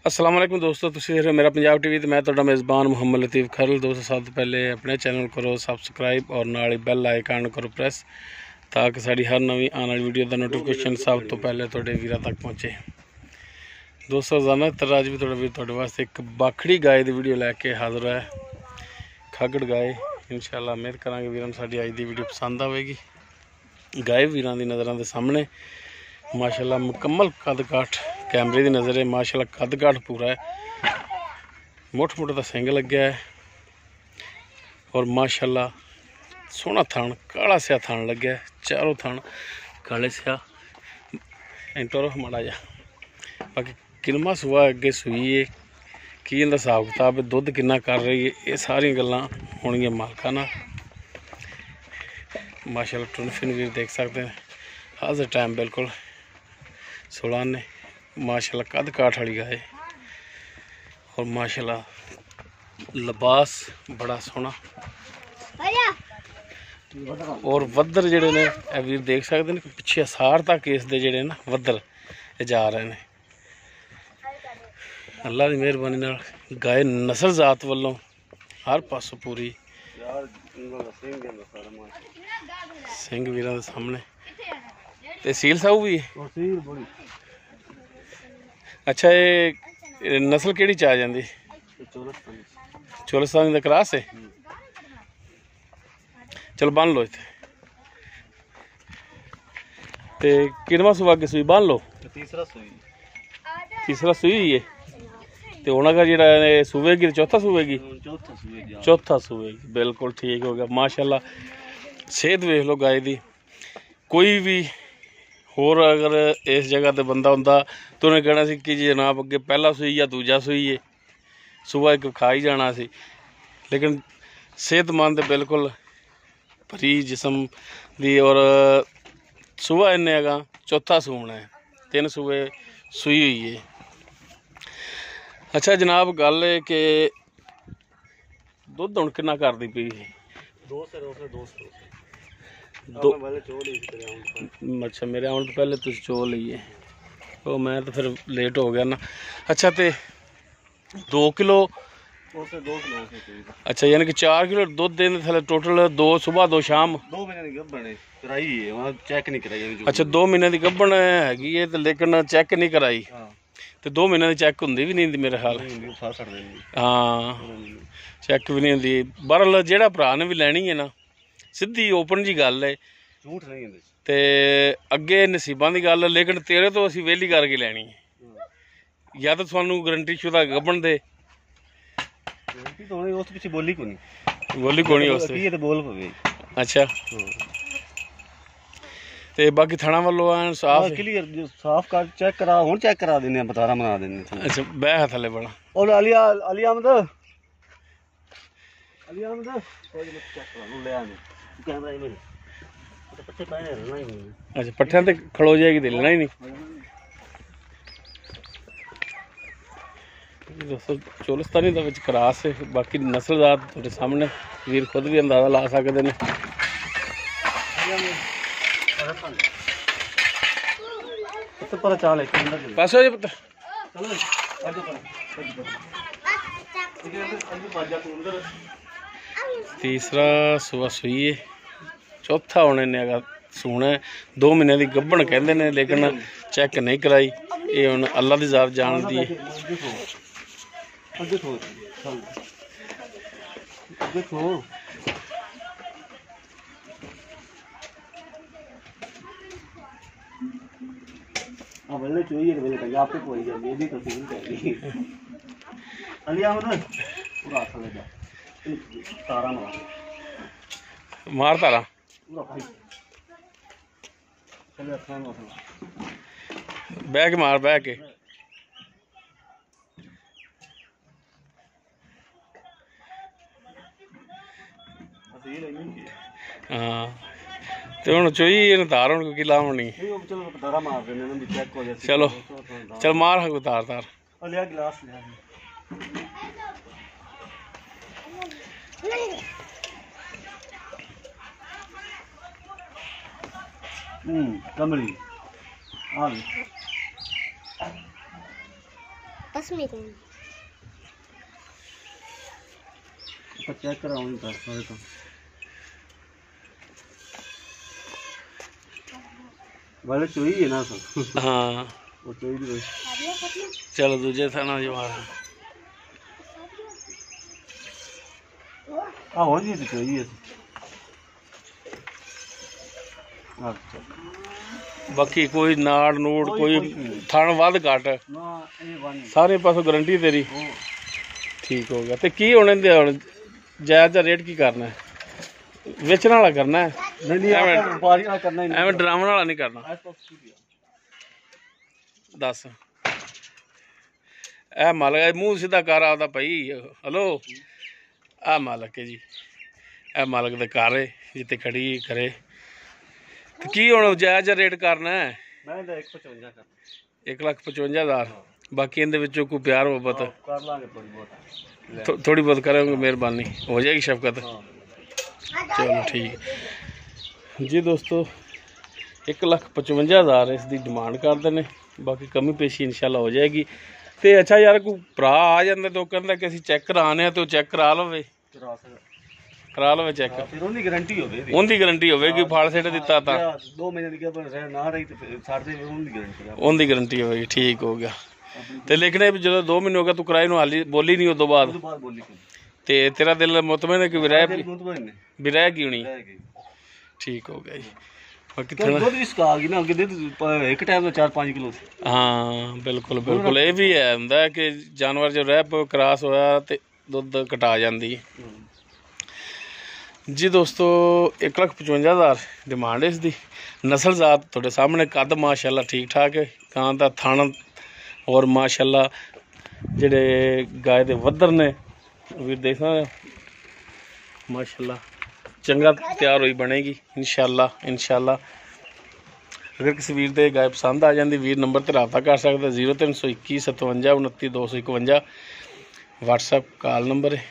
अस्सलाम वालेकुम दोस्तों, तुसीं देख रहे हो मेरा पंजाब टीवी ते मैं तुहाडा मेज़बान मुहम्मद लतीफ़ खरल। दोस्तों सब तो पहले अपने चैनल करो सबसक्राइब और नाल ही बैल आइकन करो प्रेस ताकि साड़ी हर नवी आने वाली वीडियो का नोटिफिकेशन सब तो पहले तुहाडे वीरां तक पहुँचे। दोस्तों रोज़ाना तरह अज भी तुहाडा वीर तुहाडे वास्ते एक बाखड़ी गाय की वीडियो लैके हाज़र है। खागड़ गाय इंशाअल्लाह उम्मीद करांगे वीरां साडी अज की वीडियो पसंद आवेगी। गाय वीरां दी नज़रां दे सामने माशाअल्लाह मुकम्मल कद काठ कैमरे की नज़र है। माशाअल्लाह कद काठ पूरा है, मुठ मुठ का सिंग लग्या है और माशाअल्लाह सोहना थन काला स्या थन लग्या है। चारों थन काले स्या इंटरो माड़ा जा। बाकी किलमा सुबह अगे सूई है कि इनका हिसाब किताब है, दुध किन्ना कर रही है, ये सारी गल्लां होणगियां मालकां नाल। माशाअल्लाह टुनफिन वीर देख सकते हैं हाज़र टाइम बिल्कुल 16 ने। माशाअल्लाह कद काठ वाली गाय और माशाअल्लाह लिबास बड़ा सोहना और वद्दर जेडे ने वीर देख सकते हैं पिछे असार तक इस दे जेडे ना वद्दर जा रहे हैं। अल्लाह की मेहरबानी नाल गाय नस्ल जात वालों हर पासों पूरी सिंह वीरां दे सामने ते सील साहू भी। अच्छा ये नस्ल केड़ी च आ जांदी? चोलस्तानी दा क्रॉस है। चलो बन लो इत्थे ते किनवा सुबह अगे सूई बन लो। तीसरा सूई है ते हुण अगर जेड़ा सूवेगी चौथा सूवेगी। चौथा सूवेगी बिल्कुल ठीक हो गया। माशाअल्लाह सेहत वेख लो गाय दी। कोई भी होर अगर इस जगह ते बंदा हुंदा तो उन्हें कहना सी कि जनाब अगे पहला सूई या दूजा सूई है, सुबह एक खा ही जाना सी। लेकिन सेहतमंद बिल्कुल भरी जिसम दी और सुबह इन्हें अगा चौथा सूना है, 3 सूबे सूई हुई है। अच्छा जनाब गल है कि दुध हुण किन्ना करदी पई? अच्छा मेरे आने तो पहले तुम चो लीए तो मैं तो फिर लेट हो गया ना। अच्छा तो 2 किलो। अच्छा यानी कि 4 किलो दुध देने थले टोटल 2 सुबह 2 शाम। 2 महीने की गब्बन कराई चेक नहीं कराई। अच्छा 2 महीने की गब्बन हैगी है तो लेकिन चेक नहीं कराई तो 2 महीने की चेक होंदी भी नहीं मेरे ख्याल। हाँ चेक भी नहीं होंदी। बहरहाल जेड़ा भरा ने भी लैनी है ना सीधी ओपन जी गल है, झूठ नहीं ते अगे नसीबां दी गल। लेकिन तेरे तो असीं वेली करके लैनी है या तो सानू गारंटी शुदा गब्बन दे बोली कोनी उस बोल पवे। अच्छा ते बाकी थाना वालों एन साफ क्लियर साफ कर चेक करा हुण चेक करा देने बतारा बना देने। अच्छा बैह थले बड़ा और अली अहमद चेक करा ले आने कैमरा ही मेरे। अच्छा पट्ठियां ते खड़ो जाएगी तो लेना ही नहीं। दोस्तों चोलस्तानी दा विच क्रॉस है। बाकी नस्लजात तुहाडे सामने वीर खुद भी अंदाजा ला सकते हैं। पास हो जाए पुत्र। तीसरा सुबह सूई है, चौथा होने ने अगर सूना है। 2 महीने की गब्बन कहते हैं लेकिन चेक नहीं कराई। ये हुण अल्लाह दी जात जानदी है। मार तारा बह के मार बह के। हाँ तो हूँ चोई तार हूँ कि ला होनी। चलो चल मार हाँ तार तार कमली चलो चेक कराऊंगी तो वाले चोई है ना सब। हाँ वो चोई भी चलो दूजे थाना जवाब हो जी तो चोई है। बाकी कोई नाड़ नूड़ कोई थण वध घट सारे पासों गारंटी तेरी ठीक हो गया। तो की होने दे जायज़ का रेट की करना है बेचने वाला करना है एवं ड्रामे वाला नहीं करना। दस ए मालक मूँह सीधा कर आता भाई हलो आ मालक है जी ए मालक दे घर जिते खड़ी करे तो की हुण जायज़ रेट करना है 1,55,000 बाकी इहदे विचों कोई प्यार मोहब्बत थोड़ी बहुत करोगे मेहरबानी हो जाएगी शफकत। चलो ठीक जी दोस्तों 1,55,000 इसकी डिमांड करते हैं बाकी कमी पेशी इंशाल्लाह हो जाएगी। तो अच्छा यार कोई भरा आ जाता तो कहता कि असीं चैक कराने तो चैक करा लवे चैक उनकी गारंटी उनकी गारंटी होगी फाड़ सेट दिता था 2 महीने की ना रही तो साढ़े उनकी गारंटी होगी ठीक हो गया। तो लिखने भी जो 2 महीने हो गया तू किराए हाली बोली नहीं उदों बाद ते तेरा दिल मुतमइन है कि भी रह क्यों नहीं ठीक हो गया जी। एक टाइम 4-5 किलो हाँ बिल्कुल बिल्कुल ये भी है हुंदा कि जानवर जो रह क्रॉस होया तो दुध घटा जाती है जी। दोस्तों 1,55,000 डिमांड है इसकी नस्ल जात थोड़े सामने कद माशाल्लाह ठीक ठाक है कां दा थण और माशाल्लाह जेडे गाय दे वद्दर ने भी देखना माशाल्लाह चंगा तैयार हुई बनेगी इंशाल्लाह। अगर किसी वीर दे गाय पसंद आ जाती वीर नंबर पर रब्ता कर सकता 0321 57 29 251 व्हाट्सएप कॉल नंबर है।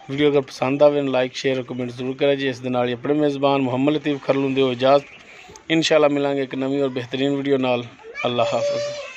वीडियो अगर पसंद आए लाइक शेयर और कमेंट जरूर करें जी। इस दे नाल अपने मेज़बान मुहम्मद लतीफ़ खरल होंदे हो इजाज़त इंशाल्लाह मिलांगे एक नवी और बेहतरीन वीडियो नाल। अल्लाह हाफ़िज़।